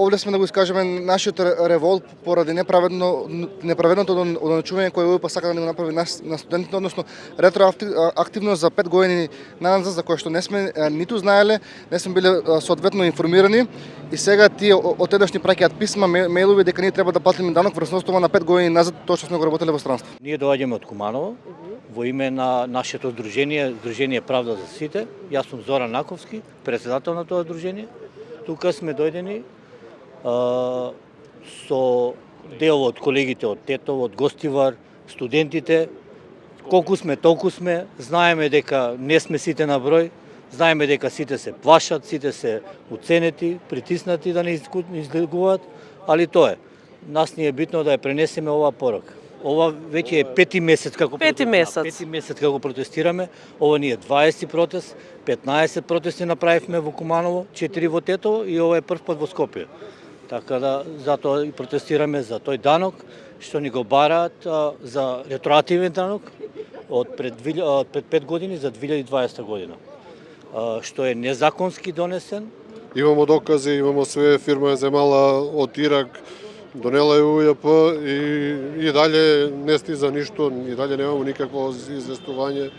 Овде сме да го искажеме нашиот револт поради неправедното одначување кој ОИП сака да ни го направи на студентите, односно ретроактивно за 5 години назад, за кој што не сме ниту знаеле, не сме биле соодветно информирани и сега тие отеднаш ни праќаат писма, мејлови дека ние треба да платиме данок врз основа на 5 години назад тоа што сме го работеле во странство. Ние доаѓаме од Куманово во име на нашето Здружение Правда за сите. Јас сум Зоран Наковски, председател на тоа здружение. Тука сме дојдени со дел од колегите од Тетово, од Гостивар, студентите. Колку сме, толку сме. Знаеме дека не сме сите на број. Знаеме дека сите се плашат, сите се уценети, притиснати да не излегуваат, али тоа е. Нас ни е битно да ја пренесеме оваа порака. Ова веќе е пети месец како протестираме. Ова ни е 20 протест, 15 протести направивме во Куманово, 4 во Тетово и ова е прв пат во Скопје. Така да затоа и протестираме за тој данок што ни го бараат за ретроактивен данок од пред 5 години за 2020 година. Што е незаконски донесен. Имамо докази, имамо све, фирма е земала од Ирак, донела е УЈП и дале не стиза ништо, и дале немамо никакво известување.